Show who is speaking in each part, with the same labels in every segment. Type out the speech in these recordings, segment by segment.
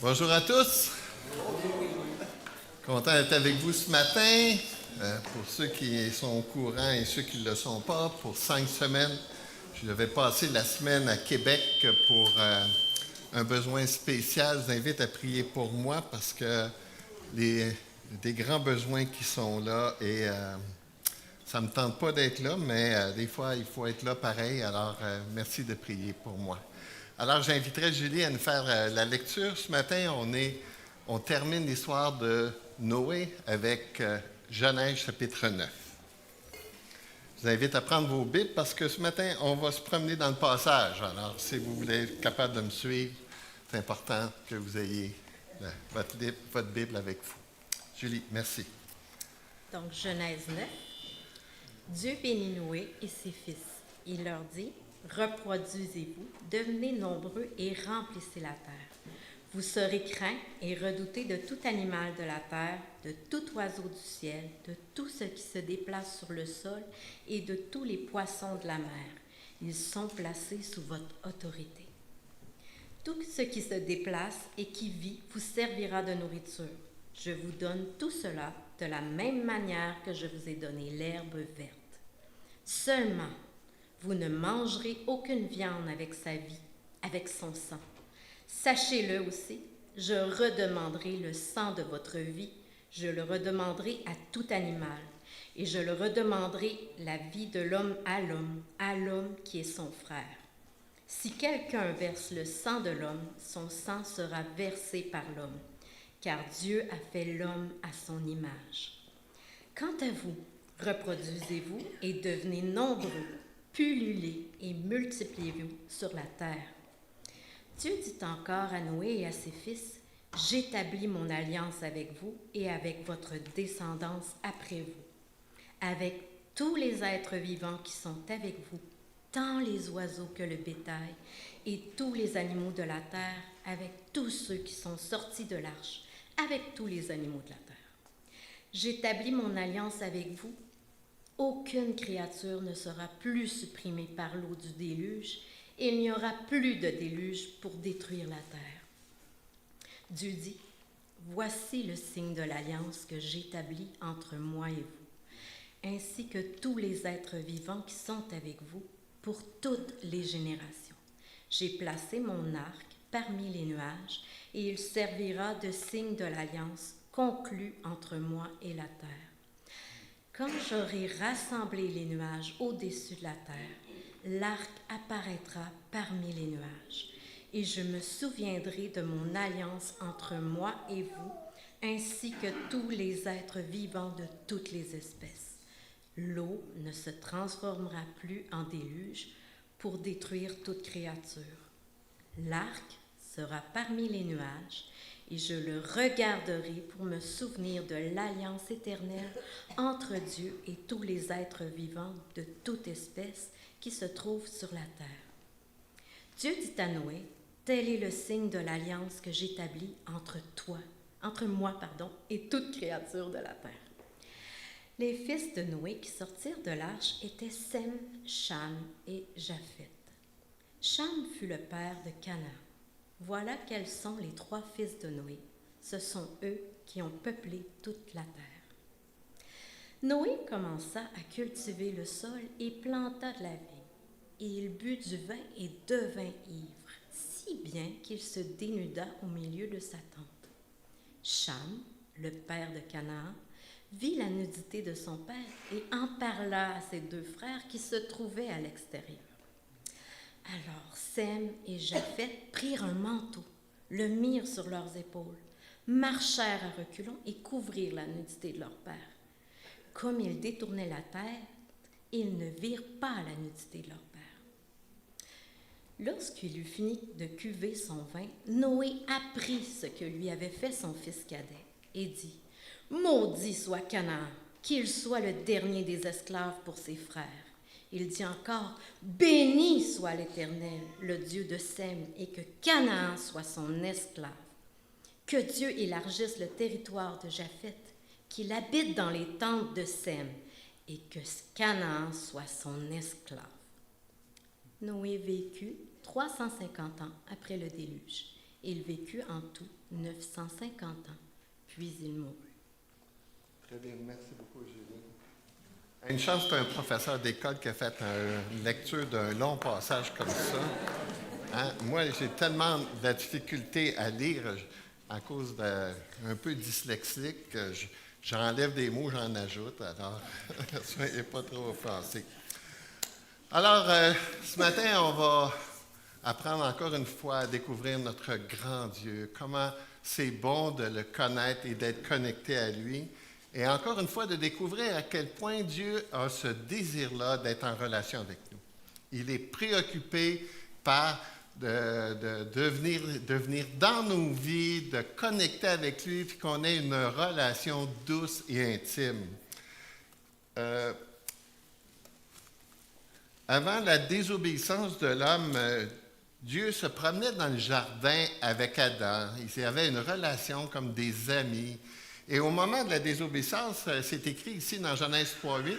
Speaker 1: Bonjour à tous. Content d'être avec vous ce matin. Pour ceux qui sont au courant et ceux qui ne le sont pas, pour 5 semaines, je devais passer la semaine à Québec pour un besoin spécial. Je vous invite à prier pour moi parce que des grands besoins qui sont là et ça ne me tente pas d'être là, mais des fois, il faut être là pareil. Alors, merci de prier pour moi. Alors, j'inviterai Julie à nous faire la lecture. Ce matin, on termine l'histoire de Noé avec Genèse chapitre 9. Je vous invite à prendre vos Bibles parce que ce matin, on va se promener dans le passage. Alors, si vous voulez être capable de me suivre, c'est important que vous ayez votre Bible avec vous. Julie, merci.
Speaker 2: Donc, Genèse 9. Dieu bénit Noé et ses fils. Il leur dit: reproduisez-vous, devenez nombreux et remplissez la terre. Vous serez craints et redoutés de tout animal de la terre, de tout oiseau du ciel, de tout ce qui se déplace sur le sol et de tous les poissons de la mer. Ils sont placés sous votre autorité. Tout ce qui se déplace et qui vit vous servira de nourriture. Je vous donne tout cela de la même manière que je vous ai donné l'herbe verte. Seulement, vous ne mangerez aucune viande avec sa vie, avec son sang. Sachez-le aussi, je redemanderai le sang de votre vie, je le redemanderai à tout animal, et je le redemanderai la vie de l'homme à l'homme qui est son frère. Si quelqu'un verse le sang de l'homme, son sang sera versé par l'homme, car Dieu a fait l'homme à son image. Quant à vous, reproduisez-vous et devenez nombreux, pullulez et multipliez-vous sur la terre. Dieu dit encore à Noé et à ses fils: j'établis mon alliance avec vous et avec votre descendance après vous, avec tous les êtres vivants qui sont avec vous, tant les oiseaux que le bétail, et tous les animaux de la terre, avec tous ceux qui sont sortis de l'arche, avec tous les animaux de la terre. J'établis mon alliance avec vous. Aucune créature ne sera plus supprimée par l'eau du déluge, et il n'y aura plus de déluge pour détruire la terre. Dieu dit: voici le signe de l'alliance que j'établis entre moi et vous, ainsi que tous les êtres vivants qui sont avec vous pour toutes les générations. J'ai placé mon arc parmi les nuages, et il servira de signe de l'alliance conclue entre moi et la terre. Quand j'aurai rassemblé les nuages au-dessus de la terre, l'arc apparaîtra parmi les nuages, et je me souviendrai de mon alliance entre moi et vous, ainsi que tous les êtres vivants de toutes les espèces. L'eau ne se transformera plus en déluge pour détruire toute créature. L'arc sera parmi les nuages, et je le regarderai pour me souvenir de l'alliance éternelle entre Dieu et tous les êtres vivants de toute espèce qui se trouvent sur la terre. Dieu dit à Noé: tel est le signe de l'alliance que j'établis entre moi et toute créature de la terre. Les fils de Noé qui sortirent de l'arche étaient Sem, Cham et Japheth. Cham fut le père de Canaan. Voilà quels sont les 3 fils de Noé. Ce sont eux qui ont peuplé toute la terre. Noé commença à cultiver le sol et planta de la vigne. Et il but du vin et devint ivre, si bien qu'il se dénuda au milieu de sa tente. Cham, le père de Canaan, vit la nudité de son père et en parla à ses 2 frères qui se trouvaient à l'extérieur. Alors Sem et Japheth prirent un manteau, le mirent sur leurs épaules, marchèrent à reculons et couvrirent la nudité de leur père. Comme ils détournaient la tête, ils ne virent pas la nudité de leur père. Lorsqu'il eut fini de cuver son vin, Noé apprit ce que lui avait fait son fils cadet et dit: maudit soit Canaan, qu'il soit le dernier des esclaves pour ses frères. Il dit encore: béni soit l'Éternel, le Dieu de Sem, et que Canaan soit son esclave. Que Dieu élargisse le territoire de Japheth, qu'il habite dans les tentes de Sem, et que Canaan soit son esclave. Noé vécut 350 ans après le déluge. Il vécut en tout 950 ans, puis il mourut.
Speaker 1: Très bien, merci beaucoup, Julie. Une chance, c'est un professeur d'école qui a fait une lecture d'un long passage comme ça. Hein? Moi, j'ai tellement de difficulté à lire à cause d'un peu dyslexique que j'enlève des mots, j'en ajoute. Alors, soyez pas trop offensés. Alors, ce matin, on va apprendre encore une fois à découvrir notre grand Dieu, comment c'est bon de le connaître et d'être connecté à lui. Et encore une fois, de découvrir à quel point Dieu a ce désir-là d'être en relation avec nous. Il est préoccupé par de venir dans nos vies, de connecter avec lui, puis qu'on ait une relation douce et intime. Avant la désobéissance de l'homme, Dieu se promenait dans le jardin avec Adam. Ils avaient une relation comme des amis. Et au moment de la désobéissance, c'est écrit ici dans Genèse 3:8,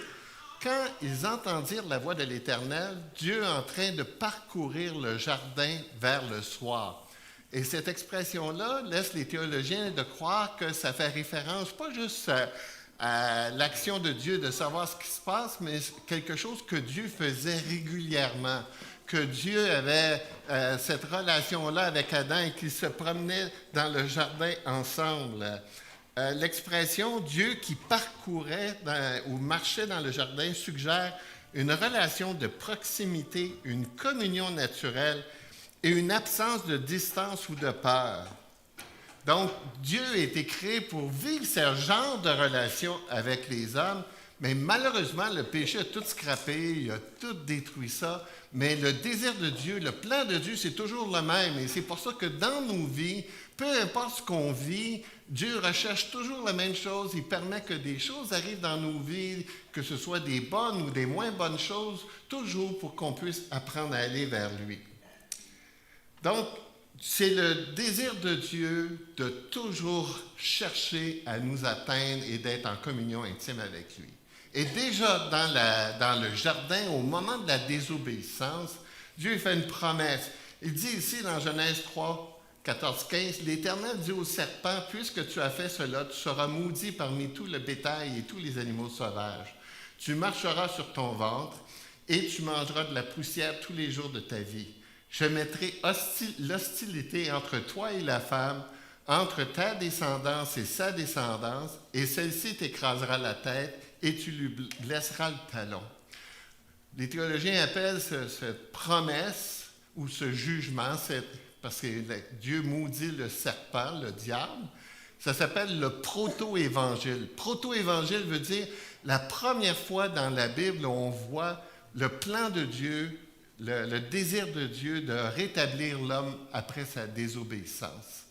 Speaker 1: quand ils entendirent la voix de l'Éternel, Dieu en train de parcourir le jardin vers le soir. Et cette expression-là laisse les théologiens de croire que ça fait référence pas juste à l'action de Dieu de savoir ce qui se passe, mais quelque chose que Dieu faisait régulièrement, que Dieu avait cette relation-là avec Adam et qu'ils se promenaient dans le jardin ensemble. L'expression « Dieu qui parcourait ou marchait dans le jardin » suggère une relation de proximité, une communion naturelle et une absence de distance ou de peur. Donc, Dieu a été créé pour vivre ce genre de relation avec les hommes, mais malheureusement, le péché a tout scrappé, il a tout détruit ça. Mais le désir de Dieu, le plan de Dieu, c'est toujours le même. Et c'est pour ça que dans nos vies, peu importe ce qu'on vit, Dieu recherche toujours la même chose. Il permet que des choses arrivent dans nos vies, que ce soit des bonnes ou des moins bonnes choses, toujours pour qu'on puisse apprendre à aller vers lui. Donc, c'est le désir de Dieu de toujours chercher à nous atteindre et d'être en communion intime avec lui. Et déjà dans le jardin, au moment de la désobéissance, Dieu fait une promesse. Il dit ici dans Genèse 3, 14, 15, « L'Éternel dit au serpent, puisque tu as fait cela, tu seras maudit parmi tout le bétail et tous les animaux sauvages. Tu marcheras sur ton ventre et tu mangeras de la poussière tous les jours de ta vie. Je mettrai l'hostilité entre toi et la femme, entre ta descendance et sa descendance, et celle-ci t'écrasera la tête et tu lui blesseras le talon. » Les théologiens appellent cette promesse ou ce jugement, parce que Dieu maudit le serpent, le diable, ça s'appelle le proto-évangile. Proto-évangile veut dire la première fois dans la Bible où on voit le plan de Dieu, le désir de Dieu de rétablir l'homme après sa désobéissance.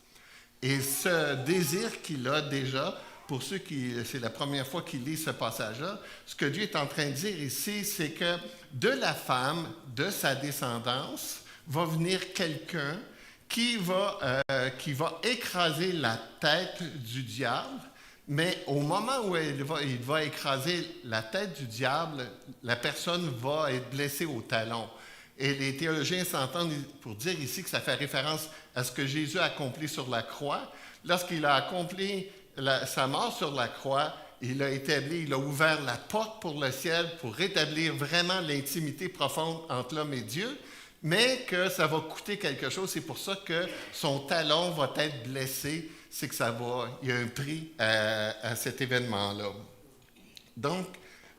Speaker 1: Et ce désir qu'il a déjà, pour ceux qui, c'est la première fois qu'ils lisent ce passage-là, ce que Dieu est en train de dire ici, c'est que de la femme, de sa descendance, va venir quelqu'un qui va écraser la tête du diable, mais au moment où il va écraser la tête du diable, la personne va être blessée au talon. Et les théologiens s'entendent pour dire ici que ça fait référence à ce que Jésus a accompli sur la croix. Lorsqu'il a accompli sa mort sur la croix, il a ouvert la porte pour le ciel pour rétablir vraiment l'intimité profonde entre l'homme et Dieu, mais que ça va coûter quelque chose. C'est pour ça que son talon va être blessé. C'est que il y a un prix à cet événement-là. Donc,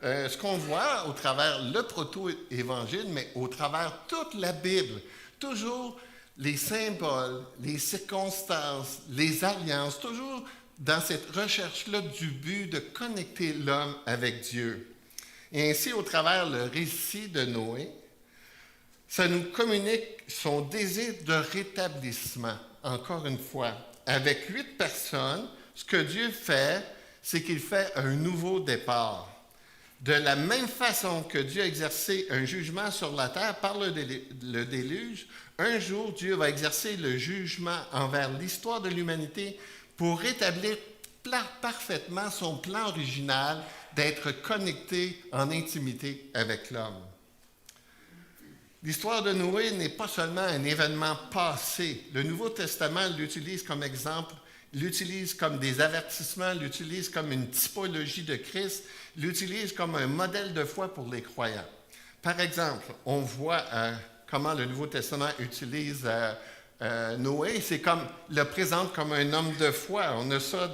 Speaker 1: ce qu'on voit au travers le proto-évangile, mais au travers toute la Bible, toujours les symboles, les circonstances, les alliances, toujours dans cette recherche-là du but de connecter l'homme avec Dieu. Et ainsi, au travers le récit de Noé, ça nous communique son désir de rétablissement, encore une fois. Avec 8 personnes, ce que Dieu fait, c'est qu'il fait un nouveau départ. De la même façon que Dieu a exercé un jugement sur la terre par le déluge, un jour, Dieu va exercer le jugement envers l'histoire de l'humanité pour rétablir parfaitement son plan original d'être connecté en intimité avec l'homme. L'histoire de Noé n'est pas seulement un événement passé. Le Nouveau Testament l'utilise comme exemple, l'utilise comme des avertissements, l'utilise comme une typologie de Christ, l'utilise comme un modèle de foi pour les croyants. Par exemple, on voit comment le Nouveau Testament utilise Noé, le présente comme un homme de foi. On a ça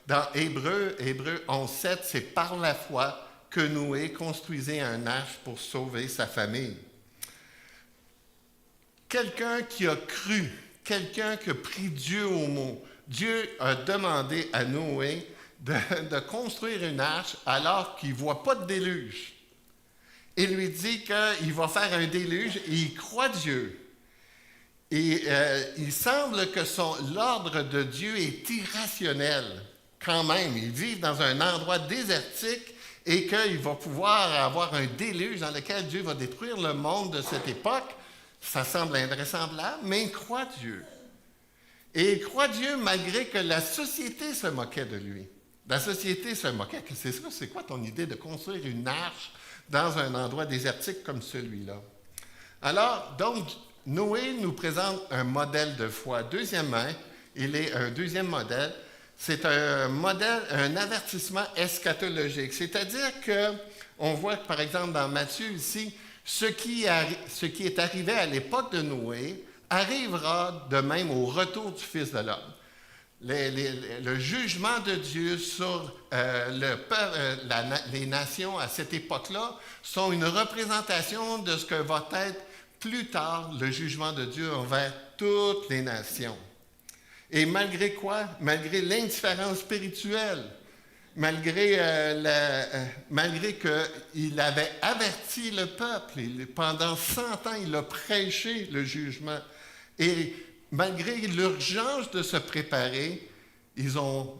Speaker 1: dans Hébreux 11.7, c'est par la foi que Noé construisait un arche pour sauver sa famille. Quelqu'un qui a cru, quelqu'un qui a pris Dieu au mot. Dieu a demandé à Noé de construire une arche alors qu'il ne voit pas de déluge. Il lui dit qu'il va faire un déluge et il croit Dieu. Et il semble que l'ordre de Dieu est irrationnel quand même. Ils vivent dans un endroit désertique et qu'il va pouvoir avoir un déluge dans lequel Dieu va détruire le monde de cette époque. Ça semble invraisemblable, mais il croit Dieu. Et il croit Dieu malgré que la société se moquait de lui. La société se moquait. C'est quoi ton idée de construire une arche dans un endroit désertique comme celui-là? Alors, donc, Noé nous présente un modèle de foi. Deuxièmement, il est un deuxième modèle. C'est un avertissement eschatologique. C'est-à-dire qu'on voit, par exemple, dans Matthieu ici, ce qui est arrivé à l'époque de Noé arrivera de même au retour du Fils de l'homme. Le jugement de Dieu sur les nations à cette époque-là sont une représentation de ce que va être plus tard le jugement de Dieu envers toutes les nations. Et malgré quoi? Malgré l'indifférence spirituelle, malgré qu'il avait averti le peuple, pendant 100 ans, il a prêché le jugement. Et malgré l'urgence de se préparer, ils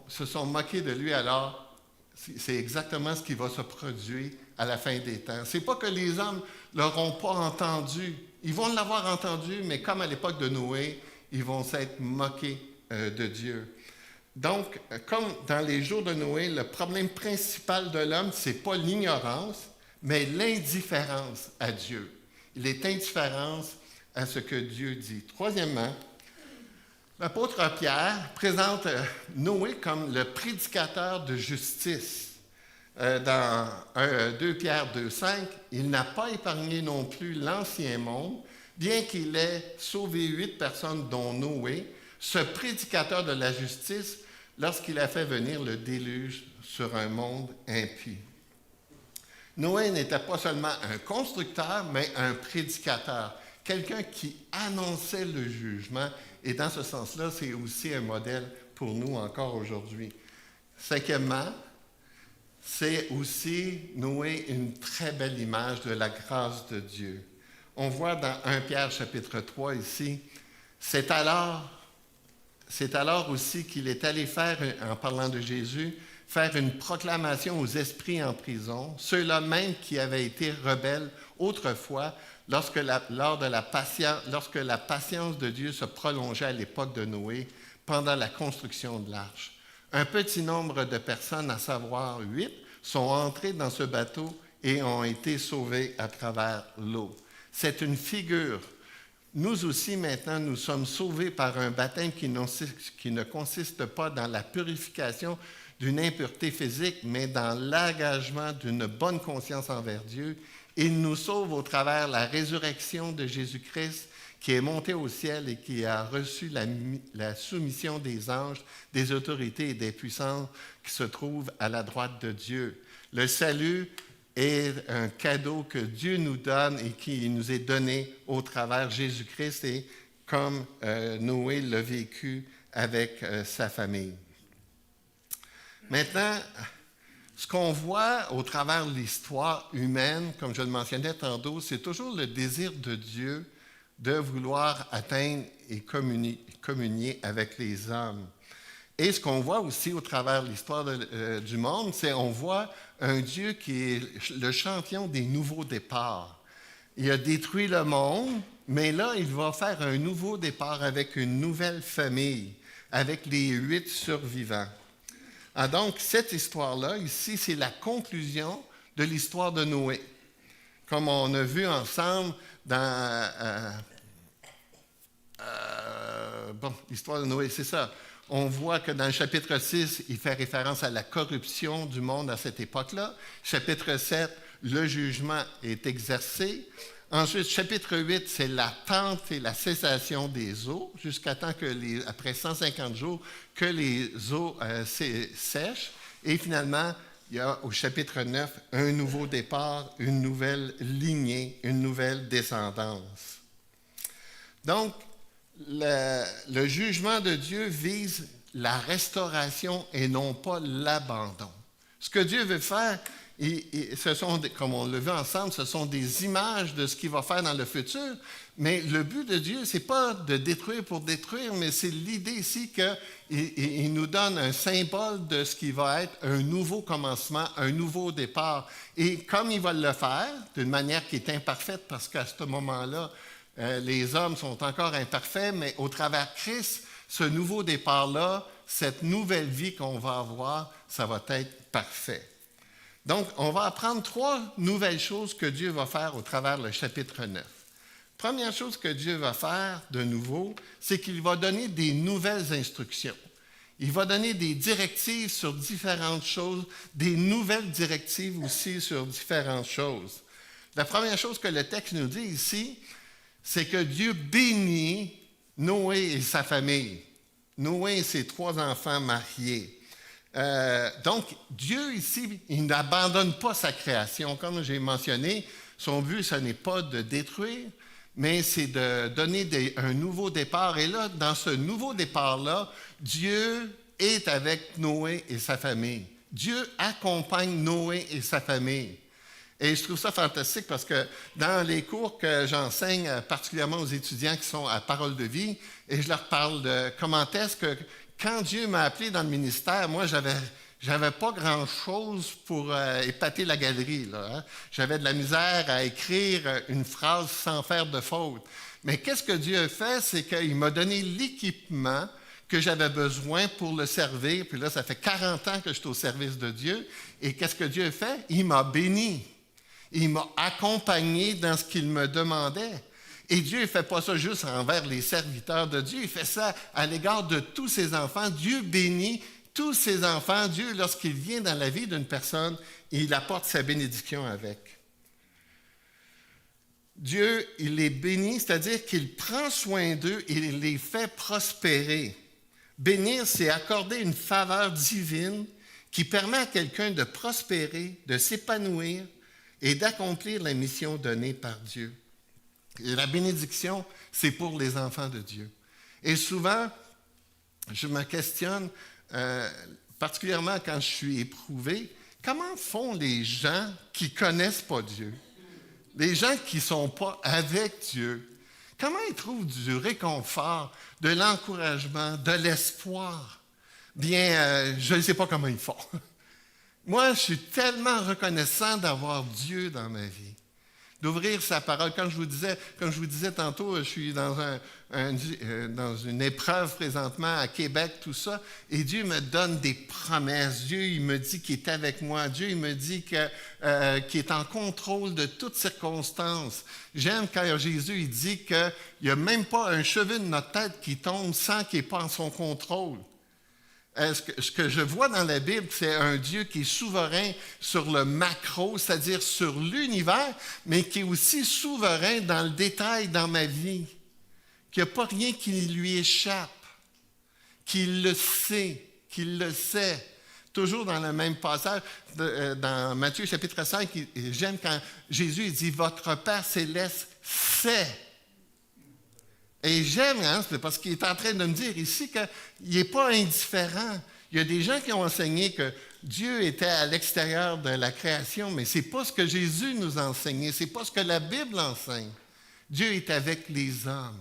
Speaker 1: se sont moqués de lui. Alors, c'est exactement ce qui va se produire à la fin des temps. Ce n'est pas que les hommes ne l'auront pas entendu. Ils vont l'avoir entendu, mais comme à l'époque de Noé, ils vont s'être moqués de Dieu. Donc, comme dans les jours de Noé, le problème principal de l'homme, ce n'est pas l'ignorance, mais l'indifférence à Dieu. Il est indifférent à ce que Dieu dit. Troisièmement, l'apôtre Pierre présente Noé comme le prédicateur de justice. Dans 2 Pierre 2.5, il n'a pas épargné non plus l'ancien monde, bien qu'il ait sauvé 8 personnes, dont Noé, ce prédicateur de la justice, lorsqu'il a fait venir le déluge sur un monde impie. Noé n'était pas seulement un constructeur, mais un prédicateur, quelqu'un qui annonçait le jugement, et dans ce sens-là, c'est aussi un modèle pour nous encore aujourd'hui. Cinquièmement, c'est aussi Noé une très belle image de la grâce de Dieu. On voit dans 1 Pierre chapitre 3 ici, c'est alors aussi qu'il est allé faire, en parlant de Jésus, faire une proclamation aux esprits en prison, ceux-là même qui avaient été rebelles autrefois, lorsque la patience de Dieu se prolongeait à l'époque de Noé, pendant la construction de l'arche. Un petit nombre de personnes, à savoir 8, sont entrées dans ce bateau et ont été sauvées à travers l'eau. C'est une figure. Nous aussi, maintenant, nous sommes sauvés par un baptême qui ne consiste pas dans la purification d'une impureté physique, mais dans l'engagement d'une bonne conscience envers Dieu. Il nous sauve au travers la résurrection de Jésus-Christ, qui est monté au ciel et qui a reçu la soumission des anges, des autorités et des puissances qui se trouvent à la droite de Dieu. Le salut est un cadeau que Dieu nous donne et qui nous est donné au travers Jésus-Christ et comme Noé l'a vécu avec sa famille. Maintenant, ce qu'on voit au travers de l'histoire humaine, comme je le mentionnais tantôt, c'est toujours le désir de Dieu de vouloir atteindre et communier avec les hommes. Et ce qu'on voit aussi au travers de l'histoire du monde, c'est qu'on voit un Dieu qui est le champion des nouveaux départs. Il a détruit le monde, mais là, il va faire un nouveau départ avec une nouvelle famille, avec les 8 survivants. Ah, donc, cette histoire-là, ici, c'est la conclusion de l'histoire de Noé. Comme on a vu ensemble, l'histoire de Noé, c'est ça. On voit que dans le chapitre 6, il fait référence à la corruption du monde à cette époque-là. Chapitre 7, le jugement est exercé. Ensuite, chapitre 8, c'est l'attente et la cessation des eaux, jusqu'à temps que, après 150 jours, que les eaux sèchent. Et finalement, il y a au chapitre 9 un nouveau départ, une nouvelle lignée, une nouvelle descendance. Donc, le jugement de Dieu vise la restauration et non pas l'abandon. Ce que Dieu veut faire, comme on le vu ensemble, ce sont des images de ce qu'il va faire dans le futur. Mais le but de Dieu, ce n'est pas de détruire pour détruire, mais c'est l'idée ici qu'il nous donne un symbole de ce qui va être un nouveau commencement, un nouveau départ. Et comme il va le faire, d'une manière qui est imparfaite, parce qu'à ce moment-là, les hommes sont encore imparfaits, mais au travers Christ, ce nouveau départ-là, cette nouvelle vie qu'on va avoir, ça va être parfait. Donc, on va apprendre 3 nouvelles choses que Dieu va faire au travers le chapitre 9. Première chose que Dieu va faire de nouveau, c'est qu'il va donner des nouvelles instructions. Il va donner des directives sur différentes choses, des nouvelles directives aussi sur différentes choses. La première chose que le texte nous dit ici, c'est que Dieu bénit Noé et sa famille. Noé et ses 3 enfants mariés. Donc, Dieu ici, il n'abandonne pas sa création. Comme j'ai mentionné, son but, ce n'est pas de détruire, mais c'est de donner un nouveau départ. Et là, dans ce nouveau départ-là, Dieu est avec Noé et sa famille. Dieu accompagne Noé et sa famille. Et je trouve ça fantastique parce que dans les cours que j'enseigne, particulièrement aux étudiants qui sont à Parole de vie, et je leur parle de comment est-ce que, quand Dieu m'a appelé dans le ministère, moi, j'avais pas grand-chose pour épater la galerie, là, hein. J'avais de la misère à écrire une phrase sans faire de faute. Mais qu'est-ce que Dieu a fait? C'est qu'il m'a donné l'équipement que j'avais besoin pour le servir. Puis là, ça fait 40 ans que je suis au service de Dieu. Et qu'est-ce que Dieu a fait? Il m'a béni. Il m'a accompagné dans ce qu'il me demandait. Et Dieu ne fait pas ça juste envers les serviteurs de Dieu, il fait ça à l'égard de tous ses enfants. Dieu bénit tous ses enfants. Dieu, lorsqu'il vient dans la vie d'une personne, il apporte sa bénédiction avec. Dieu, il les bénit, c'est-à-dire qu'il prend soin d'eux et il les fait prospérer. Bénir, c'est accorder une faveur divine qui permet à quelqu'un de prospérer, de s'épanouir et d'accomplir la mission donnée par Dieu. Et la bénédiction, c'est pour les enfants de Dieu. Et souvent, je me questionne, particulièrement quand je suis éprouvé, comment font les gens qui ne connaissent pas Dieu? Les gens qui ne sont pas avec Dieu, comment ils trouvent du réconfort, de l'encouragement, de l'espoir? Bien, je ne sais pas comment ils font. Moi, je suis tellement reconnaissant d'avoir Dieu dans ma vie, d'ouvrir sa parole. Comme je vous disais tantôt, je suis dans une épreuve présentement à Québec, tout ça, et Dieu me donne des promesses. Dieu, il me dit qu'il est avec moi. Dieu, il me dit qu'il est en contrôle de toutes circonstances. J'aime quand Jésus il dit qu'il n'y a même pas un cheveu de notre tête qui tombe sans qu'il n'ait pas en son contrôle. Ce que je vois dans la Bible, c'est un Dieu qui est souverain sur le macro, c'est-à-dire sur l'univers, mais qui est aussi souverain dans le détail dans ma vie, qu'il n'y a pas rien qui lui échappe, qu'il le sait. Toujours dans le même passage, dans Matthieu chapitre 5, j'aime quand Jésus il dit « Votre Père céleste sait ». Et j'aime, c'est parce qu'il est en train de me dire ici qu'il n'est pas indifférent. Il y a des gens qui ont enseigné que Dieu était à l'extérieur de la création, mais ce n'est pas ce que Jésus nous a enseigné, ce n'est pas ce que la Bible enseigne. Dieu est avec les hommes.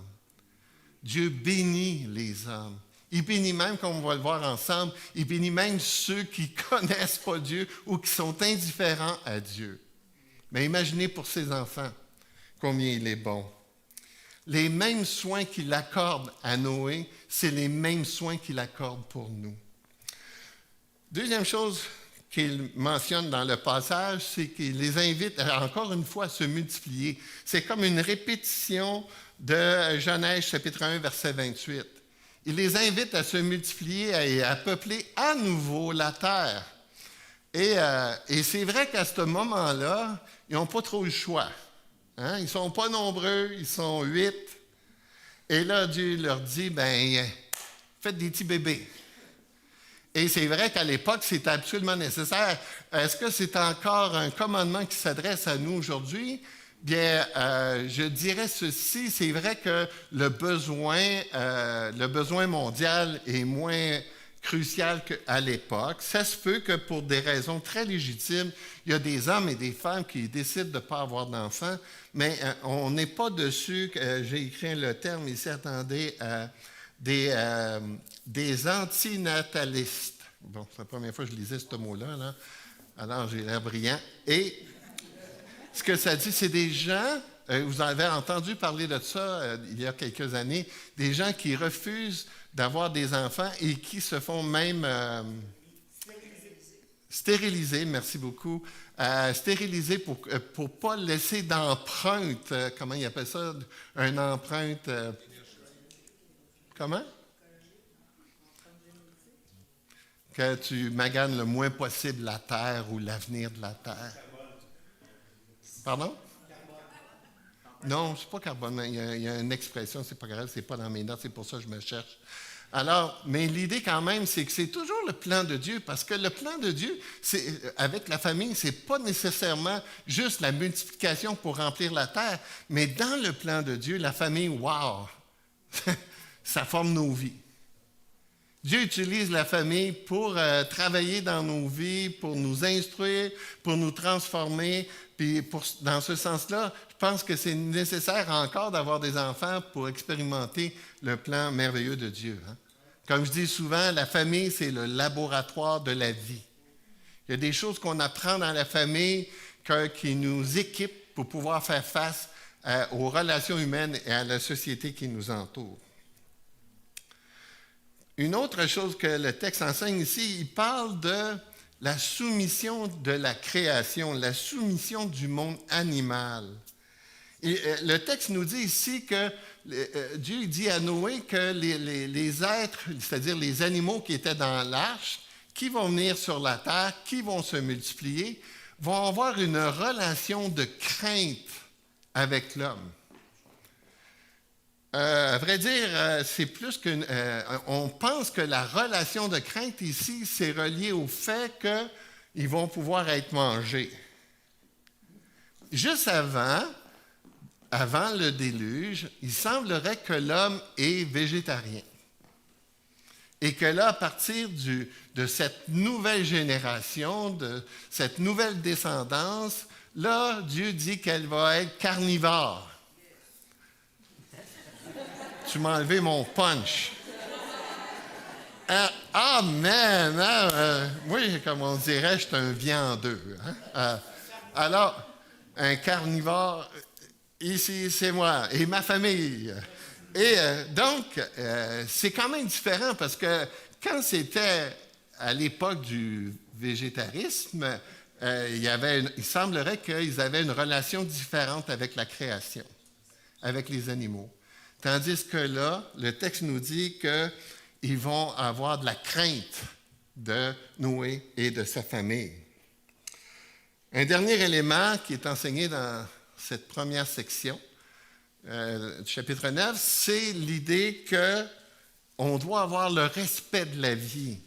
Speaker 1: Dieu bénit les hommes. Il bénit même, comme on va le voir ensemble, il bénit même ceux qui ne connaissent pas Dieu ou qui sont indifférents à Dieu. Mais imaginez pour ses enfants combien il est bon. Les mêmes soins qu'il accorde à Noé, c'est les mêmes soins qu'il accorde pour nous. Deuxième chose qu'il mentionne dans le passage, c'est qu'il les invite encore une fois à se multiplier. C'est comme une répétition de Genèse chapitre 1, verset 28. Il les invite à se multiplier et à peupler à nouveau la terre. Et c'est vrai qu'à ce moment-là, ils n'ont pas trop le choix. Hein? Ils ne sont pas nombreux, ils sont 8. Et là, Dieu leur dit, bien, faites des petits bébés. Et c'est vrai qu'à l'époque, c'était absolument nécessaire. Est-ce que c'est encore un commandement qui s'adresse à nous aujourd'hui? Bien, je dirais ceci, c'est vrai que le besoin mondial est moins crucial qu'à l'époque. Ça se peut que pour des raisons très légitimes, il y a des hommes et des femmes qui décident de ne pas avoir d'enfants, mais on n'est pas dessus. J'ai écrit le terme ici, attendez, des antinatalistes. Bon, c'est la première fois que je lisais ce mot-là, là. Alors j'ai l'air brillant. Et ce que ça dit, c'est des gens, vous avez entendu parler de ça il y a quelques années, des gens qui refusent d'avoir des enfants et qui se font même stériliser, merci beaucoup, stériliser pour ne pas laisser d'empreinte, comment ils appellent ça, une empreinte, comment? Que tu maganes le moins possible la terre ou l'avenir de la terre. Pardon? Non, c'est pas carbone. Il y a une expression, c'est pas grave, c'est pas dans mes notes, c'est pour ça que je me cherche. Alors, mais l'idée quand même, c'est que c'est toujours le plan de Dieu, parce que le plan de Dieu, avec la famille, c'est pas nécessairement juste la multiplication pour remplir la terre, mais dans le plan de Dieu, la famille, wow, ça forme nos vies. Dieu utilise la famille pour travailler dans nos vies, pour nous instruire, pour nous transformer. Puis dans ce sens-là, je pense que c'est nécessaire encore d'avoir des enfants pour expérimenter le plan merveilleux de Dieu. Hein? Comme je dis souvent, la famille, c'est le laboratoire de la vie. Il y a des choses qu'on apprend dans la famille qui nous équipent pour pouvoir faire face aux relations humaines et à la société qui nous entoure. Une autre chose que le texte enseigne ici, il parle de la soumission de la création, la soumission du monde animal. Et le texte nous dit ici que Dieu dit à Noé que les êtres, c'est-à-dire les animaux qui étaient dans l'arche, qui vont venir sur la terre, qui vont se multiplier, vont avoir une relation de crainte avec l'homme. À vrai dire, c'est plus qu'une. On pense que la relation de crainte ici, c'est relié au fait qu'ils vont pouvoir être mangés. Juste avant le déluge, il semblerait que l'homme est végétarien. Et que là, à partir de cette nouvelle génération, de cette nouvelle descendance, là, Dieu dit qu'elle va être carnivore. Tu m'as enlevé mon punch. Amen! Moi, comme on dirait, je suis un viandeux. Hein? Alors, un carnivore, ici, c'est moi et ma famille. Et donc, c'est quand même différent parce que quand c'était à l'époque du végétarisme, il semblerait qu'ils avaient une relation différente avec la création, avec les animaux. Tandis que là, le texte nous dit qu'ils vont avoir de la crainte de Noé et de sa famille. Un dernier élément qui est enseigné dans cette première section du chapitre 9, c'est l'idée qu'on doit avoir le respect de la vie.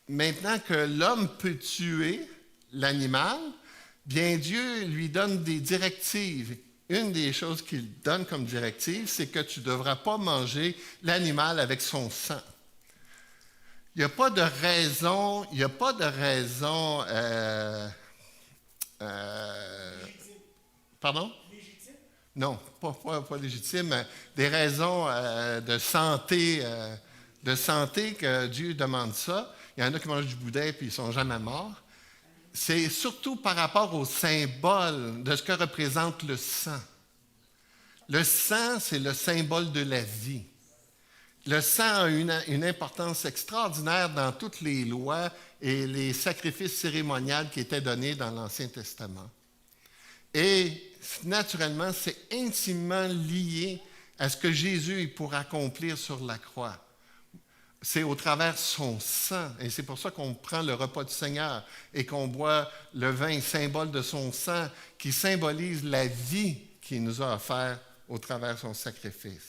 Speaker 1: Maintenant que l'homme peut tuer l'animal, bien Dieu lui donne des directives. Une des choses qu'il donne comme directive, c'est que tu ne devras pas manger l'animal avec son sang. Il n'y a pas de raison, pardon? Légitime? Non, pas légitime. Des raisons de santé que Dieu demande ça. Il y en a qui mangent du boudin et ils ne sont jamais morts. C'est surtout par rapport au symbole de ce que représente le sang. Le sang, c'est le symbole de la vie. le sang a une importance extraordinaire dans toutes les lois et les sacrifices cérémoniaux qui étaient donnés dans l'Ancien Testament. Et naturellement, c'est intimement lié à ce que Jésus est pour accomplir sur la croix. C'est au travers de son sang, et c'est pour ça qu'on prend le repas du Seigneur et qu'on boit le vin, symbole de son sang, qui symbolise la vie qu'il nous a offerte au travers de son sacrifice.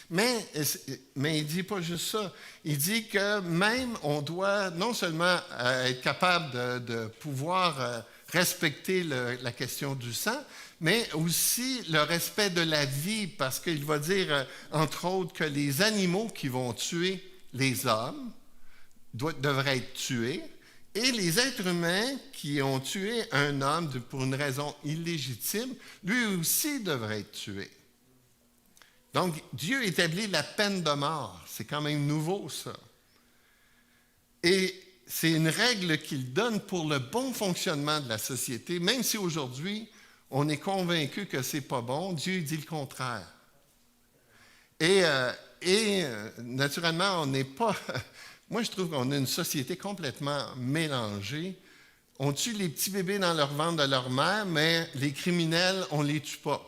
Speaker 1: Mais il ne dit pas juste ça. Il dit que même on doit non seulement être capable de pouvoir respecter la question du sang, mais aussi le respect de la vie, parce qu'il va dire, entre autres, que les animaux qui vont tuer les hommes devraient être tués, et les êtres humains qui ont tué un homme pour une raison illégitime, lui aussi devrait être tué. Donc, Dieu établit la peine de mort. C'est quand même nouveau, ça. Et c'est une règle qu'il donne pour le bon fonctionnement de la société, même si aujourd'hui, on est convaincu que ce n'est pas bon, Dieu dit le contraire. Et naturellement, on n'est pas... Moi, je trouve qu'on a une société complètement mélangée. On tue les petits bébés dans leur ventre de leur mère, mais les criminels, on ne les tue pas.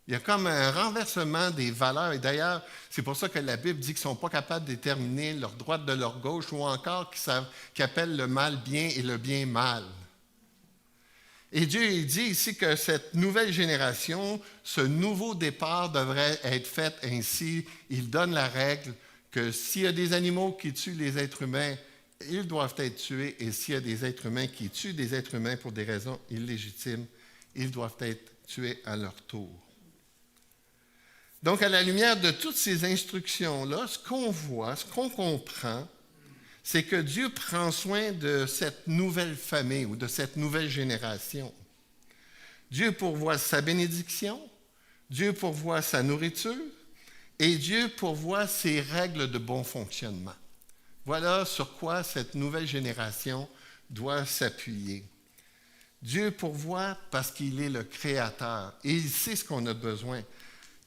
Speaker 1: Il y a comme un renversement des valeurs. Et d'ailleurs, c'est pour ça que la Bible dit qu'ils ne sont pas capables de déterminer leur droite de leur gauche, ou encore qu'ils appellent le mal bien et le bien mal. Et Dieu il dit ici que cette nouvelle génération, ce nouveau départ devrait être fait ainsi. Il donne la règle que s'il y a des animaux qui tuent les êtres humains, ils doivent être tués. Et s'il y a des êtres humains qui tuent des êtres humains pour des raisons illégitimes, ils doivent être tués à leur tour. Donc, à la lumière de toutes ces instructions-là, ce qu'on voit, ce qu'on comprend, c'est que Dieu prend soin de cette nouvelle famille ou de cette nouvelle génération. Dieu pourvoit sa bénédiction, Dieu pourvoit sa nourriture et Dieu pourvoit ses règles de bon fonctionnement. Voilà sur quoi cette nouvelle génération doit s'appuyer. Dieu pourvoit parce qu'il est le Créateur et il sait ce qu'on a besoin.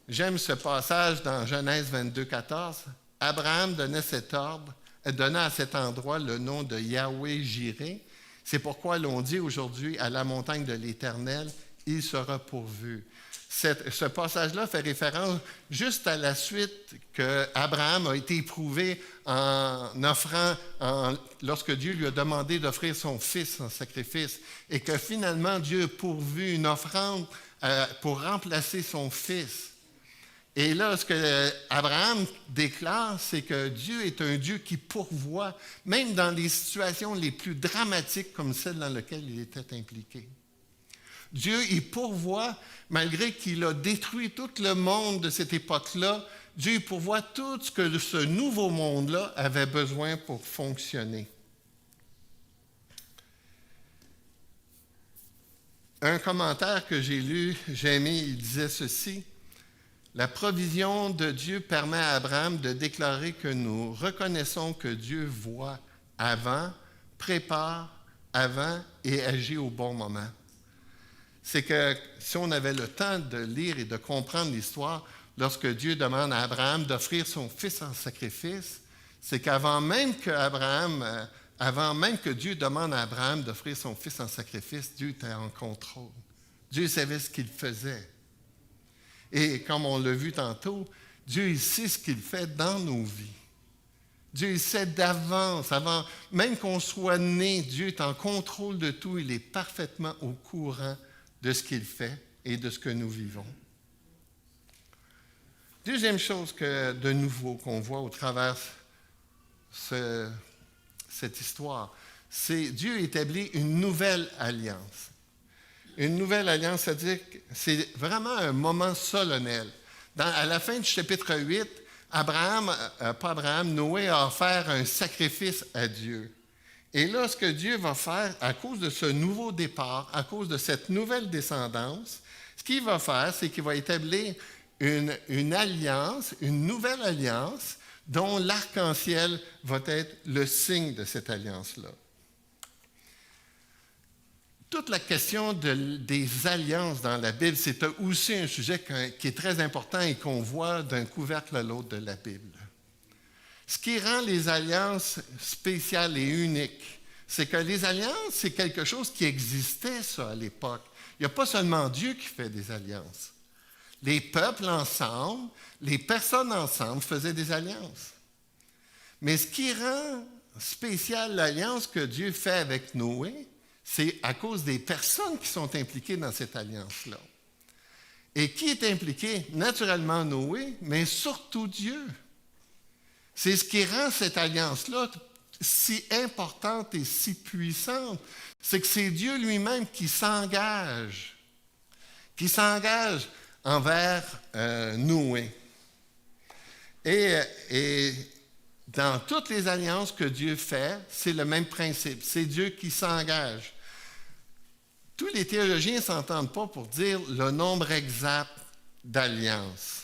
Speaker 1: J'aime ce passage dans Genèse 22, 14. Abraham donna à cet endroit le nom de Yahweh Jireh. C'est pourquoi l'on dit aujourd'hui à la montagne de l'Éternel, il sera pourvu. Ce passage-là fait référence juste à la suite qu'Abraham a été éprouvé lorsque Dieu lui a demandé d'offrir son fils en sacrifice, et que finalement Dieu a pourvu une offrande pour remplacer son fils. Et là, ce que Abraham déclare, c'est que Dieu est un Dieu qui pourvoit, même dans les situations les plus dramatiques comme celle dans laquelle il était impliqué. Dieu, il pourvoit, malgré qu'il a détruit tout le monde de cette époque-là, Dieu il pourvoit tout ce que ce nouveau monde-là avait besoin pour fonctionner. Un commentaire que j'ai lu, j'ai aimé, il disait ceci: la provision de Dieu permet à Abraham de déclarer que nous reconnaissons que Dieu voit avant, prépare avant et agit au bon moment. C'est que si on avait le temps de lire et de comprendre l'histoire, lorsque Dieu demande à Abraham d'offrir son fils en sacrifice, c'est qu'avant même que Dieu demande à Abraham d'offrir son fils en sacrifice, Dieu était en contrôle. Dieu savait ce qu'il faisait. Et comme on l'a vu tantôt, Dieu il sait ce qu'il fait dans nos vies. Dieu il sait d'avance, avant même qu'on soit né, Dieu est en contrôle de tout. Il est parfaitement au courant de ce qu'il fait et de ce que nous vivons. Deuxième chose de nouveau qu'on voit au travers cette histoire, c'est Dieu établit une nouvelle alliance. Une nouvelle alliance, c'est-à-dire que c'est vraiment un moment solennel. À la fin du chapitre 8, Noé a offert un sacrifice à Dieu. Et là, ce que Dieu va faire, à cause de ce nouveau départ, à cause de cette nouvelle descendance, ce qu'il va faire, c'est qu'il va établir une alliance, une nouvelle alliance, dont l'arc-en-ciel va être le signe de cette alliance-là. toute la question des alliances dans la Bible, c'est aussi un sujet qui est très important et qu'on voit d'un couvercle à l'autre de la Bible. Ce qui rend les alliances spéciales et uniques, c'est que les alliances, c'est quelque chose qui existait, ça, à l'époque. Il n'y a pas seulement Dieu qui fait des alliances. Les peuples ensemble, les personnes ensemble faisaient des alliances. Mais ce qui rend spéciale l'alliance que Dieu fait avec Noé, c'est à cause des personnes qui sont impliquées dans cette alliance-là. Et qui est impliqué? Naturellement Noé, mais surtout Dieu. C'est ce qui rend cette alliance-là si importante et si puissante, c'est que c'est Dieu lui-même qui s'engage envers Noé. Et dans toutes les alliances que Dieu fait, c'est le même principe. C'est Dieu qui s'engage. Tous les théologiens ne s'entendent pas pour dire le nombre exact d'alliances.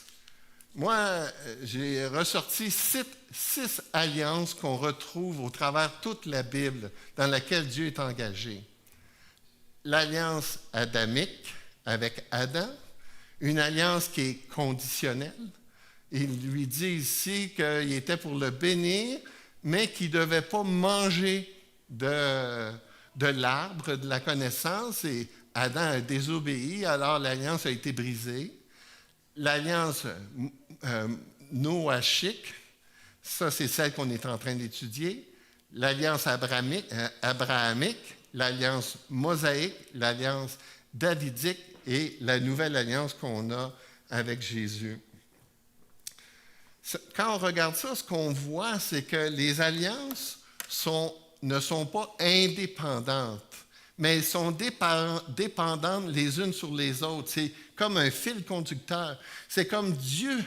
Speaker 1: Moi, j'ai ressorti 6 alliances qu'on retrouve au travers de toute la Bible dans laquelle Dieu est engagé. L'alliance adamique avec Adam, une alliance qui est conditionnelle. Il lui dit ici qu'il était pour le bénir, mais qu'il ne devait pas manger de l'arbre de la connaissance. Et Adam a désobéi, alors l'alliance a été brisée. L'alliance noachique, ça c'est celle qu'on est en train d'étudier. L'alliance abrahamique, l'alliance mosaïque, l'alliance davidique et la nouvelle alliance qu'on a avec Jésus. Quand on regarde ça, ce qu'on voit, c'est que les alliances ne sont pas indépendantes, mais elles sont dépendantes les unes sur les autres. C'est comme un fil conducteur. C'est comme Dieu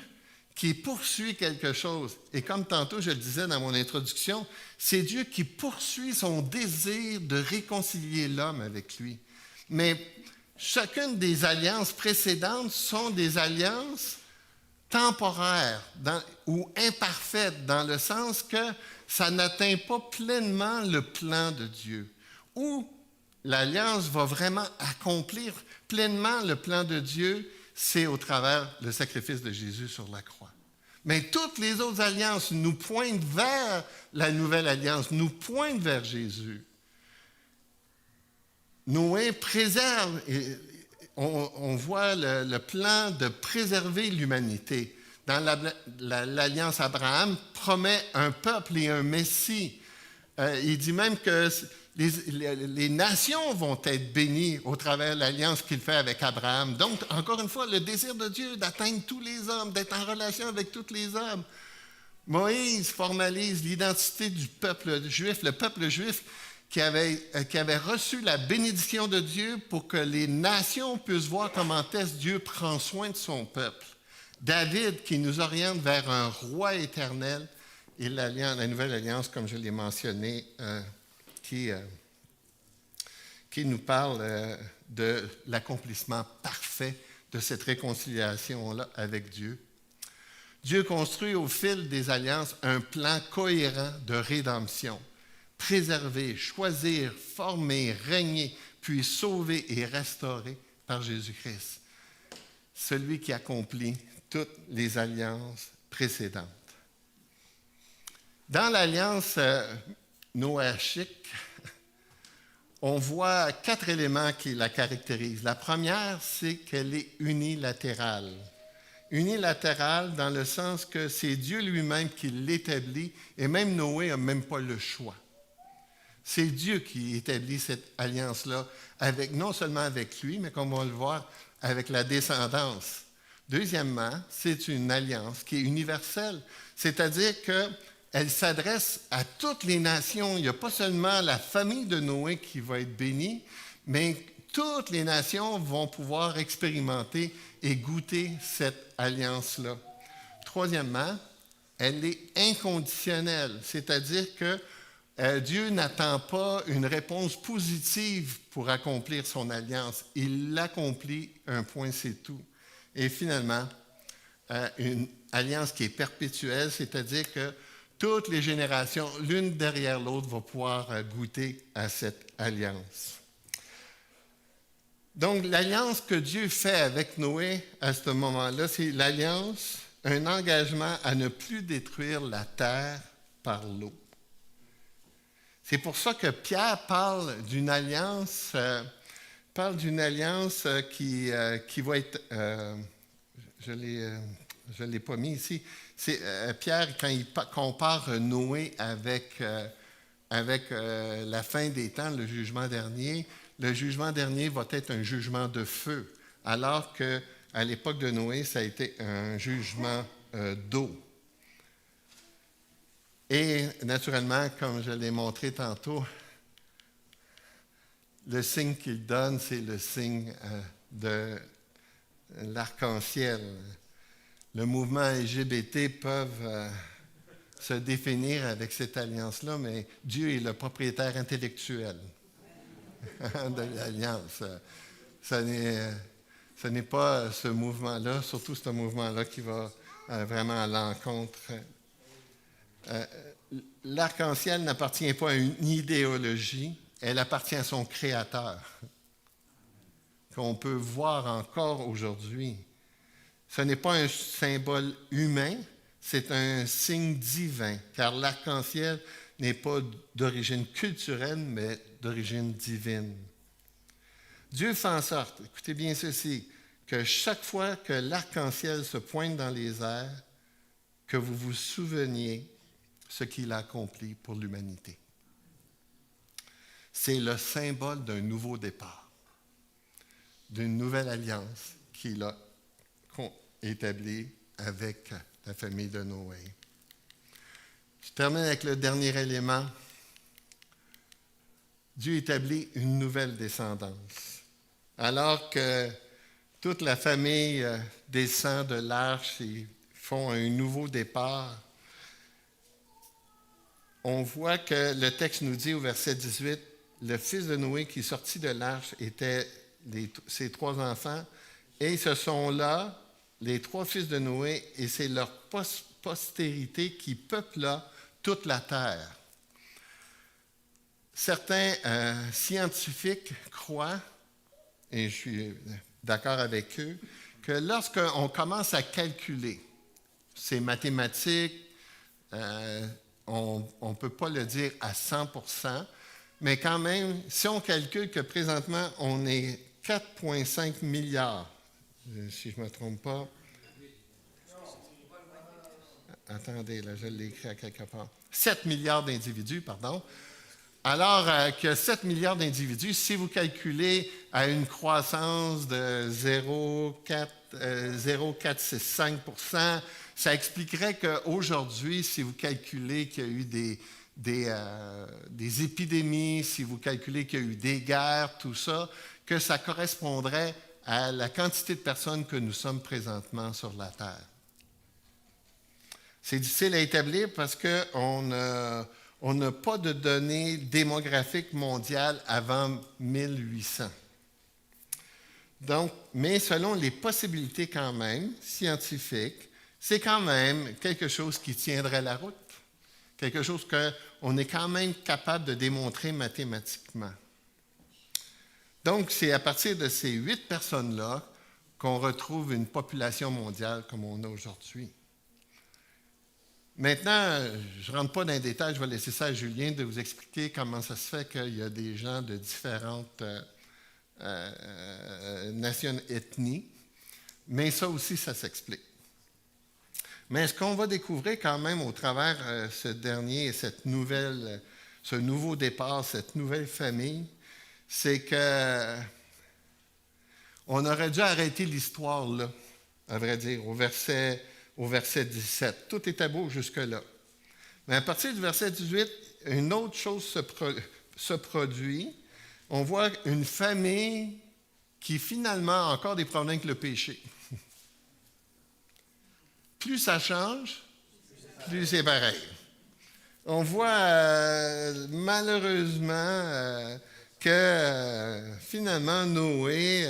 Speaker 1: qui poursuit quelque chose. Et comme tantôt je le disais dans mon introduction, c'est Dieu qui poursuit son désir de réconcilier l'homme avec lui. Mais chacune des alliances précédentes sont des alliances temporaires ou imparfaites, dans le sens que ça n'atteint pas pleinement le plan de Dieu. Où l'alliance va vraiment accomplir pleinement le plan de Dieu, c'est au travers du sacrifice de Jésus sur la croix. Mais toutes les autres alliances nous pointent vers la nouvelle alliance, nous pointent vers Jésus. Noé préserve, on voit le plan de préserver l'humanité. Dans l'alliance Abraham, promet un peuple et un Messie. Il dit même que les nations vont être bénies au travers de l'alliance qu'il fait avec Abraham. Donc, encore une fois, le désir de Dieu d'atteindre tous les hommes, d'être en relation avec tous les hommes. Moïse formalise l'identité du peuple juif, le peuple juif qui avait reçu la bénédiction de Dieu pour que les nations puissent voir comment est-ce Dieu prend soin de son peuple. David qui nous oriente vers un roi éternel et la nouvelle alliance, comme je l'ai mentionné, qui nous parle de l'accomplissement parfait de cette réconciliation-là avec Dieu. Dieu construit au fil des alliances un plan cohérent de rédemption. Préserver, choisir, former, régner, puis sauver et restaurer par Jésus-Christ. Celui qui accomplit toutes les alliances précédentes. Dans l'alliance noachique, on voit 4 éléments qui la caractérisent. La première, c'est qu'elle est unilatérale. Unilatérale dans le sens que c'est Dieu lui-même qui l'établit et même Noé n'a même pas le choix. C'est Dieu qui établit cette alliance-là, non seulement avec lui, mais comme on va le voir, avec la descendance. Deuxièmement, c'est une alliance qui est universelle, c'est-à-dire qu'elle s'adresse à toutes les nations. Il n'y a pas seulement la famille de Noé qui va être bénie, mais toutes les nations vont pouvoir expérimenter et goûter cette alliance-là. Troisièmement, elle est inconditionnelle, c'est-à-dire que Dieu n'attend pas une réponse positive pour accomplir son alliance. Il l'accomplit, un point, c'est tout. Et finalement, une alliance qui est perpétuelle, c'est-à-dire que toutes les générations, l'une derrière l'autre, vont pouvoir goûter à cette alliance. Donc, l'alliance que Dieu fait avec Noé à ce moment-là, c'est l'alliance, un engagement à ne plus détruire la terre par l'eau. C'est pour ça que Pierre parle d'une alliance qui va être... je ne l'ai pas mis ici. C'est Pierre, quand il compare Noé avec la fin des temps, le jugement dernier va être un jugement de feu, alors qu'à l'époque de Noé, ça a été un jugement d'eau. Et naturellement, comme je l'ai montré tantôt, le signe qu'il donne, c'est le signe de l'arc-en-ciel. Le mouvement LGBT peuvent se définir avec cette alliance-là, mais Dieu est le propriétaire intellectuel de l'alliance. Ce n'est pas ce mouvement-là, surtout ce mouvement-là qui va vraiment à l'encontre. L'arc-en-ciel n'appartient pas à une idéologie, elle appartient à son créateur, qu'on peut voir encore aujourd'hui. Ce n'est pas un symbole humain, c'est un signe divin, car l'arc-en-ciel n'est pas d'origine culturelle, mais d'origine divine. Dieu fait en sorte, écoutez bien ceci, que chaque fois que l'arc-en-ciel se pointe dans les airs, que vous vous souveniez ce qu'il a accompli pour l'humanité. C'est le symbole d'un nouveau départ, d'une nouvelle alliance qu'il a établie avec la famille de Noé. Je termine avec le dernier élément. Dieu établit une nouvelle descendance. Alors que toute la famille descend de l'arche et font un nouveau départ, on voit que le texte nous dit au verset 18, le fils de Noé qui sortit de l'arche était ses 3 enfants, et ce sont là les 3 fils de Noé, et c'est leur postérité qui peupla toute la terre. Certains scientifiques croient, et je suis d'accord avec eux, que lorsqu'on commence à calculer, c'est mathématique, on ne peut pas le dire à 100%, mais quand même, si on calcule que présentement, on est 4,5 milliards, si je ne me trompe pas. Attendez, là, je l'ai écrit à quelque part. 7 milliards d'individus, pardon. Alors que 7 milliards d'individus, si vous calculez à une croissance de 0,465%, ça expliquerait qu'aujourd'hui, si vous calculez qu'il y a eu des épidémies, si vous calculez qu'il y a eu des guerres, tout ça, que ça correspondrait à la quantité de personnes que nous sommes présentement sur la Terre. C'est difficile à établir parce qu'on n'a pas de données démographiques mondiales avant 1800. Donc, mais selon les possibilités quand même scientifiques, c'est quand même quelque chose qui tiendrait la route, quelque chose qu'on est quand même capable de démontrer mathématiquement. Donc, c'est à partir de ces 8 personnes-là qu'on retrouve une population mondiale comme on a aujourd'hui. Maintenant, je ne rentre pas dans les détails, je vais laisser ça à Julien de vous expliquer comment ça se fait qu'il y a des gens de différentes ethnies, mais ça aussi, ça s'explique. Mais ce qu'on va découvrir quand même au travers ce nouveau départ, cette nouvelle famille, c'est qu'on aurait dû arrêter l'histoire là, à vrai dire, au verset 17. Tout était beau jusque-là. Mais à partir du verset 18, une autre chose se produit. On voit une famille qui finalement a encore des problèmes avec le péché. Plus ça change, plus c'est pareil. On voit malheureusement que finalement Noé,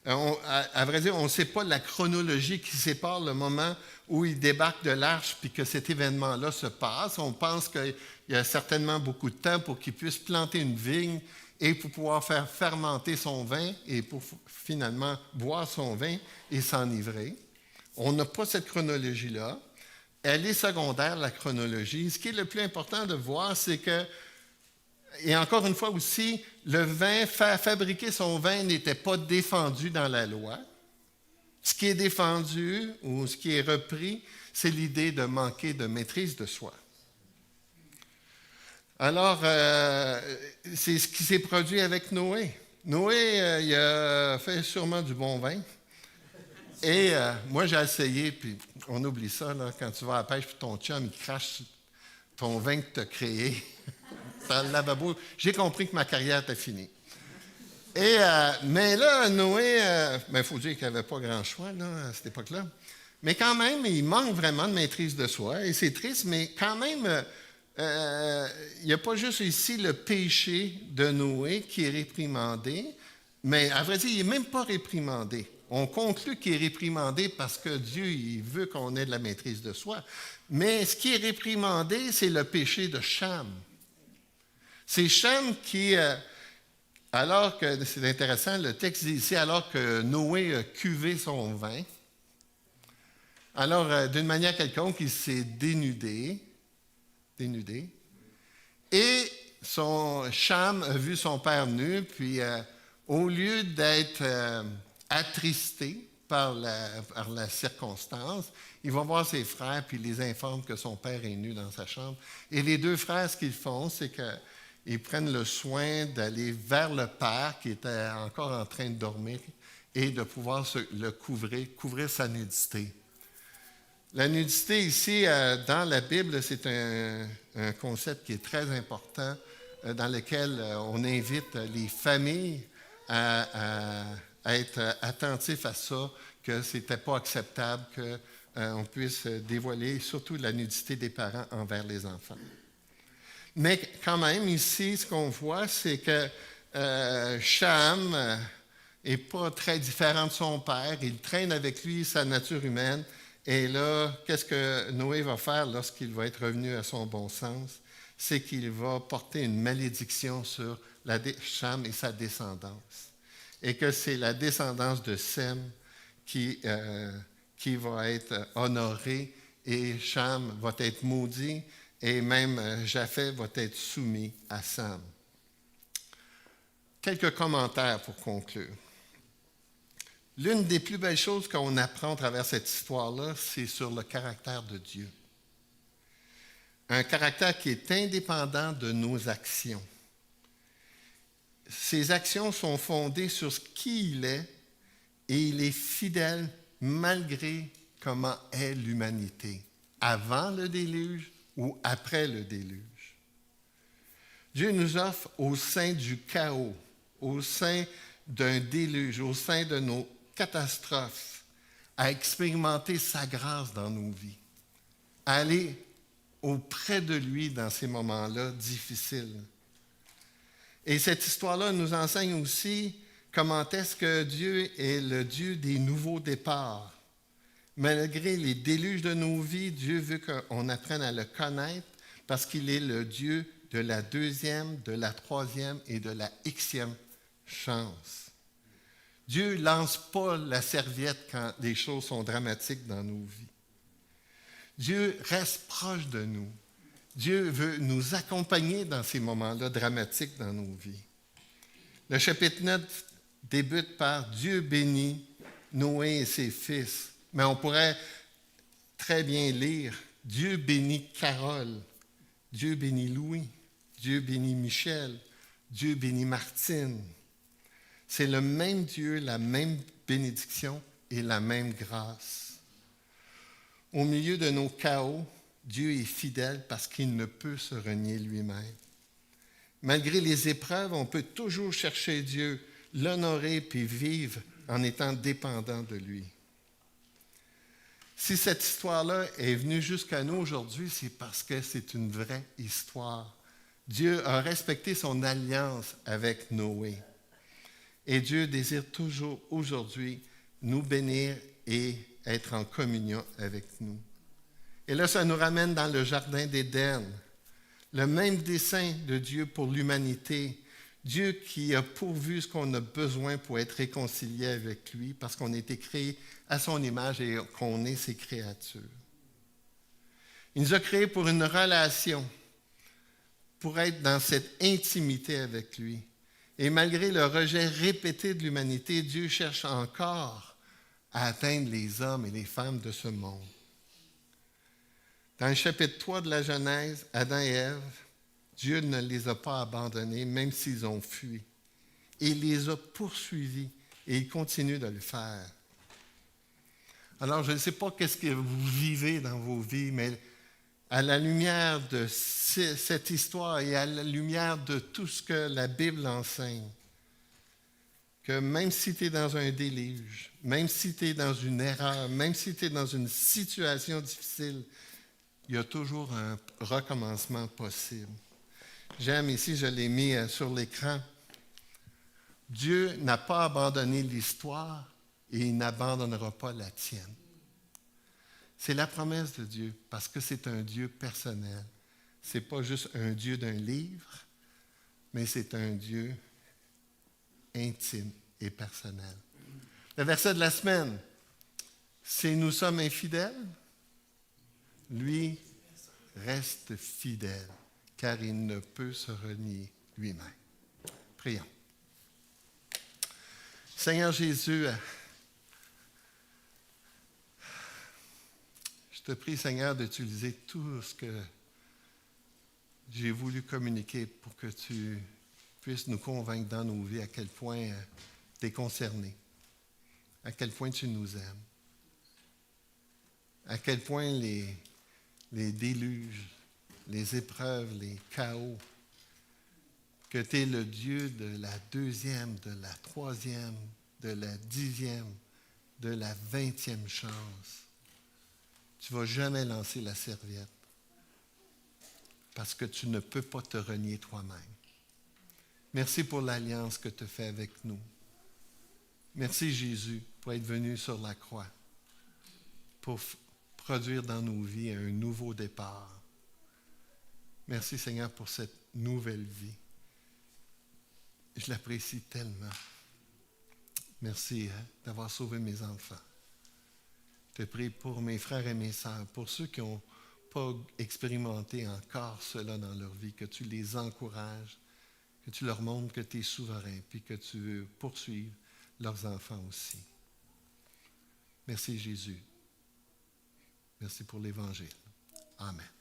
Speaker 1: à vrai dire, on ne sait pas la chronologie qui sépare le moment où il débarque de l'arche puis que cet événement-là se passe. On pense qu'il y a certainement beaucoup de temps pour qu'il puisse planter une vigne et pour pouvoir faire fermenter son vin et pour finalement boire son vin et s'enivrer. On n'a pas cette chronologie-là. Elle est secondaire, la chronologie. Ce qui est le plus important de voir, c'est que, et encore une fois aussi, le vin, fabriquer son vin n'était pas défendu dans la loi. Ce qui est défendu ou ce qui est repris, c'est l'idée de manquer de maîtrise de soi. Alors, c'est ce qui s'est produit avec Noé. Noé, il a fait sûrement du bon vin. Et moi, j'ai essayé, puis on oublie ça, là, quand tu vas à la pêche, puis ton chum, il crache ton vin que tu as créé dans le lavabo. J'ai compris que ma carrière était finie. Et, mais là, Noé, il faut dire qu'il n'y avait pas grand choix là, à cette époque-là. Mais quand même, il manque vraiment de maîtrise de soi. Et c'est triste, mais quand même, il n'y a pas juste ici le péché de Noé qui est réprimandé, mais à vrai dire, il n'est même pas réprimandé. On conclut qu'il est réprimandé parce que Dieu il veut qu'on ait de la maîtrise de soi. Mais ce qui est réprimandé, c'est le péché de Cham. C'est Cham qui... alors que, c'est intéressant, le texte dit ici, alors que Noé a cuvé son vin, alors d'une manière quelconque, il s'est dénudé, et Cham a vu son père nu, puis au lieu d'être attristé par la circonstance, il va voir ses frères, puis il les informe que son père est nu dans sa chambre. Et les deux frères, ce qu'ils font, c'est que ils prennent le soin d'aller vers le père qui était encore en train de dormir et de pouvoir le couvrir sa nudité. La nudité ici, dans la Bible, c'est un concept qui est très important dans lequel on invite les familles à être attentifs à ça, que ce n'était pas acceptable qu'on puisse dévoiler surtout la nudité des parents envers les enfants. Mais quand même, ici, ce qu'on voit, c'est que Cham n'est pas très différent de son père. Il traîne avec lui sa nature humaine. Et là, qu'est-ce que Noé va faire lorsqu'il va être revenu à son bon sens? C'est qu'il va porter une malédiction sur Cham et sa descendance. Et que c'est la descendance de Sem qui va être honorée et Cham va être maudit. Et même Japheth va être soumis à Sam. Quelques commentaires pour conclure. L'une des plus belles choses qu'on apprend à travers cette histoire-là, c'est sur le caractère de Dieu. Un caractère qui est indépendant de nos actions. Ses actions sont fondées sur ce qu'il est et il est fidèle malgré comment est l'humanité, avant le déluge ou après le déluge. Dieu nous offre au sein du chaos, au sein d'un déluge, au sein de nos catastrophes, à expérimenter sa grâce dans nos vies, à aller auprès de lui dans ces moments-là difficiles. Et cette histoire-là nous enseigne aussi comment est-ce que Dieu est le Dieu des nouveaux départs. Malgré les déluges de nos vies, Dieu veut qu'on apprenne à le connaître parce qu'il est le Dieu de la deuxième, de la troisième et de la xème chance. Dieu ne lance pas la serviette quand les choses sont dramatiques dans nos vies. Dieu reste proche de nous. Dieu veut nous accompagner dans ces moments-là dramatiques dans nos vies. Le chapitre 9 débute par « Dieu bénit Noé et ses fils ». Mais on pourrait très bien lire « Dieu bénit Carole »,« Dieu bénit Louis »,« Dieu bénit Michel »,« Dieu bénit Martine ». C'est le même Dieu, la même bénédiction et la même grâce. Au milieu de nos chaos, Dieu est fidèle parce qu'il ne peut se renier lui-même. Malgré les épreuves, on peut toujours chercher Dieu, l'honorer puis vivre en étant dépendant de lui. Si cette histoire-là est venue jusqu'à nous aujourd'hui, c'est parce que c'est une vraie histoire. Dieu a respecté son alliance avec Noé. Et Dieu désire toujours aujourd'hui nous bénir et être en communion avec nous. Et là, ça nous ramène dans le jardin d'Éden. Le même dessein de Dieu pour l'humanité. Dieu qui a pourvu ce qu'on a besoin pour être réconcilié avec lui, parce qu'on a été créé à son image et qu'on est ses créatures. Il nous a créés pour une relation, pour être dans cette intimité avec lui. Et malgré le rejet répété de l'humanité, Dieu cherche encore à atteindre les hommes et les femmes de ce monde. Dans le chapitre 3 de la Genèse, Adam et Ève, Dieu ne les a pas abandonnés, même s'ils ont fui. Il les a poursuivis et il continue de le faire. Alors, je ne sais pas qu'est-ce que vous vivez dans vos vies, mais à la lumière de cette histoire et à la lumière de tout ce que la Bible enseigne, que même si tu es dans un déluge, même si tu es dans une erreur, même si tu es dans une situation difficile, il y a toujours un recommencement possible. J'aime ici, je l'ai mis sur l'écran. Dieu n'a pas abandonné l'histoire et il n'abandonnera pas la tienne. C'est la promesse de Dieu parce que c'est un Dieu personnel. Ce n'est pas juste un Dieu d'un livre, mais c'est un Dieu intime et personnel. Le verset de la semaine, c'est « Nous sommes infidèles ». Lui reste fidèle, car il ne peut se renier lui-même. Prions. Seigneur Jésus, je te prie, Seigneur, d'utiliser tout ce que j'ai voulu communiquer pour que tu puisses nous convaincre dans nos vies à quel point tu es concerné, à quel point tu nous aimes, à quel point les déluges, les épreuves, les chaos, que tu es le Dieu de la 2e, de la 3e, de la 10e, de la 20e chance. Tu ne vas jamais lancer la serviette parce que tu ne peux pas te renier toi-même. Merci pour l'alliance que tu fais avec nous. Merci Jésus pour être venu sur la croix, pour produire dans nos vies un nouveau départ. Merci Seigneur pour cette nouvelle vie. Je l'apprécie tellement. Merci d'avoir sauvé mes enfants. Je te prie pour mes frères et mes sœurs, pour ceux qui n'ont pas expérimenté encore cela dans leur vie, que tu les encourages, que tu leur montres que tu es souverain, puis que tu veux poursuivre leurs enfants aussi. Merci Jésus. Merci pour l'Évangile. Amen.